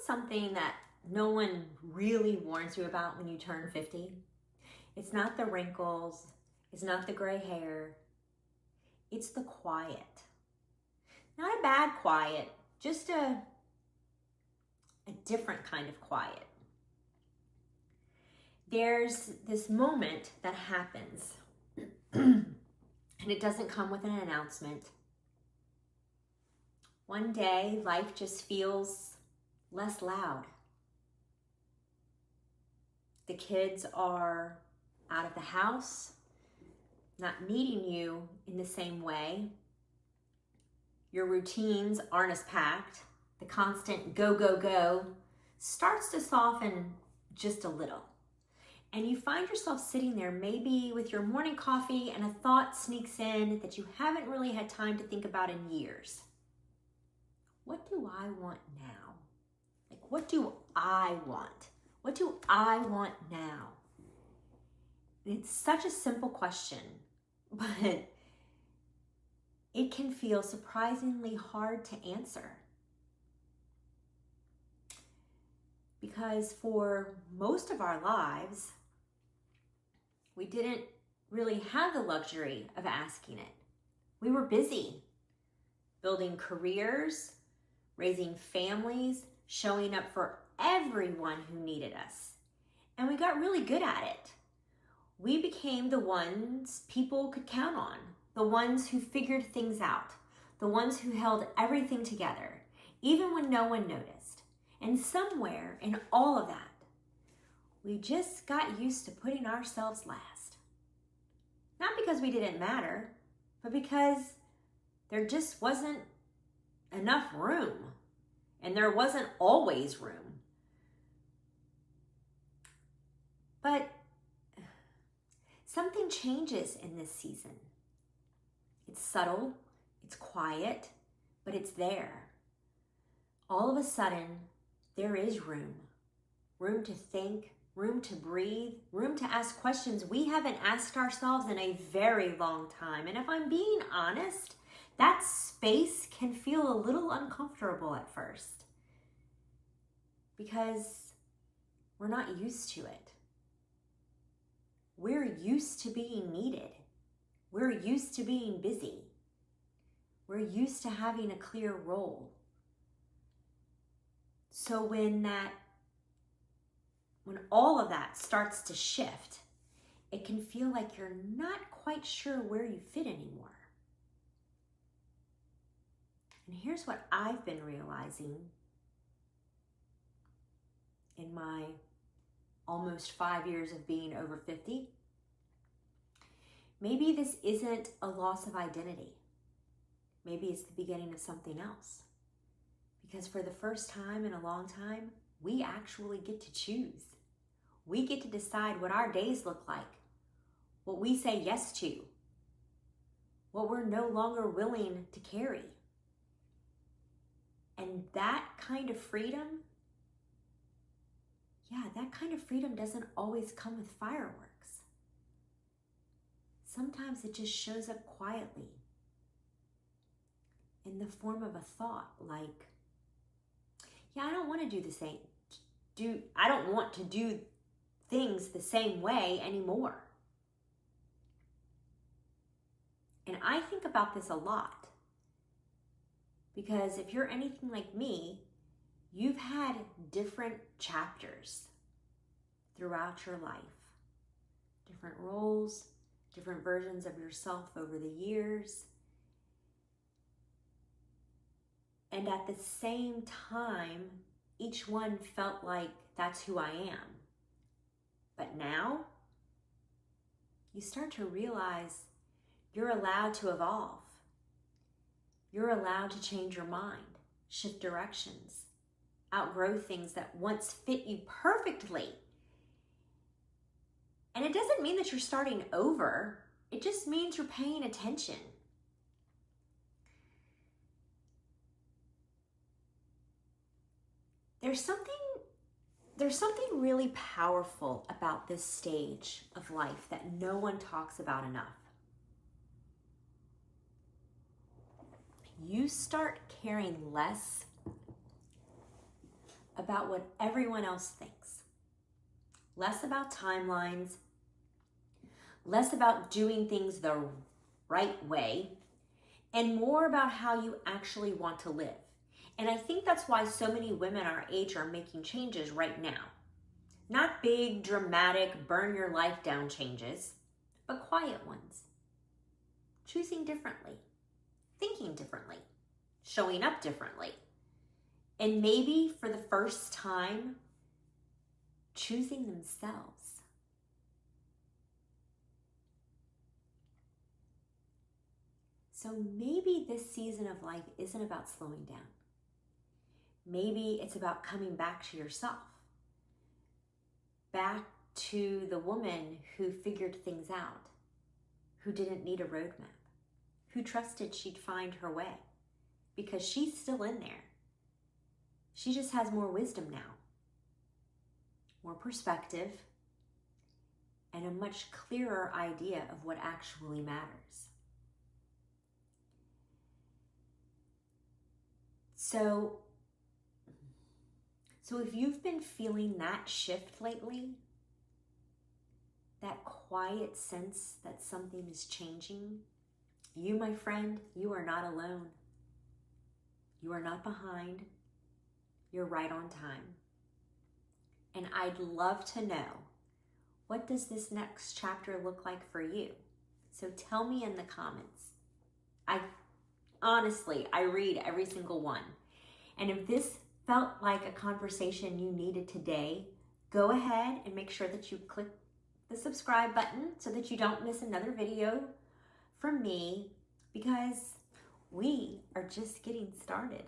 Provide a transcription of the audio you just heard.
something that no one really warns you about when you turn 50? It's not the wrinkles, it's not the gray hair, it's the quiet. Not a bad quiet, just a different kind of quiet. There's this moment that happens, and it doesn't come with an announcement. One day, life just feels less loud. The kids are out of the house, not needing you in the same way. Your routines aren't as packed. The constant go, go, go starts to soften just a little. And you find yourself sitting there maybe with your morning coffee and a thought sneaks in that you haven't really had time to think about in years. What do I want now? Like, what do I want? What do I want now? And it's such a simple question, but it can feel surprisingly hard to answer. Because for most of our lives, we didn't really have the luxury of asking it. We were busy building careers, raising families, showing up for everyone who needed us. And we got really good at it. We became the ones people could count on, the ones who figured things out, the ones who held everything together, even when no one noticed. And somewhere in all of that, we just got used to putting ourselves last. Not because we didn't matter, but because there just wasn't enough room. And there wasn't always room. But something changes in this season. It's subtle, it's quiet, but it's there. All of a sudden, there is room. Room to think, room to breathe, room to ask questions we haven't asked ourselves in a very long time. And if I'm being honest, that space can feel a little uncomfortable at first because we're not used to it. We're used to being needed. We're used to being busy. We're used to having a clear role. So when all of that starts to shift, it can feel like you're not quite sure where you fit anymore. And here's what I've been realizing in my almost 5 years of being over 50. Maybe this isn't a loss of identity. Maybe it's the beginning of something else. Because for the first time in a long time, we actually get to choose. We get to decide what our days look like, what we say yes to, what we're no longer willing to carry. And that kind of freedom, doesn't always come with fireworks. Sometimes it just shows up quietly in the form of a thought like, I don't want to do the same. I don't want to do things the same way anymore. And I think about this a lot because if you're anything like me, you've had different chapters throughout your life, different roles, different versions of yourself over the years. And at the same time, each one felt like that's who I am. But now, you start to realize you're allowed to evolve. You're allowed to change your mind, shift directions, outgrow things that once fit you perfectly. And it doesn't mean that you're starting over. It just means you're paying attention. There's something really powerful about this stage of life that no one talks about enough. You start caring less about what everyone else thinks. Less about timelines, less about doing things the right way, and more about how you actually want to live. And I think that's why so many women our age are making changes right now. Not big, dramatic, burn your life down changes, but quiet ones. Choosing differently, thinking differently, showing up differently, and maybe for the first time, choosing themselves. So maybe this season of life isn't about slowing down. Maybe it's about coming back to yourself, back to the woman who figured things out, who didn't need a roadmap, who trusted she'd find her way, because she's still in there. She just has more wisdom now, more perspective, and a much clearer idea of what actually matters. So if you've been feeling that shift lately, that quiet sense that something is changing, you, my friend, you are not alone. You are not behind. You're right on time. And I'd love to know, what does this next chapter look like for you? So tell me in the comments. Honestly, I read every single one. And if this felt like a conversation you needed today, go ahead and make sure that you click the subscribe button so that you don't miss another video from me, because we are just getting started.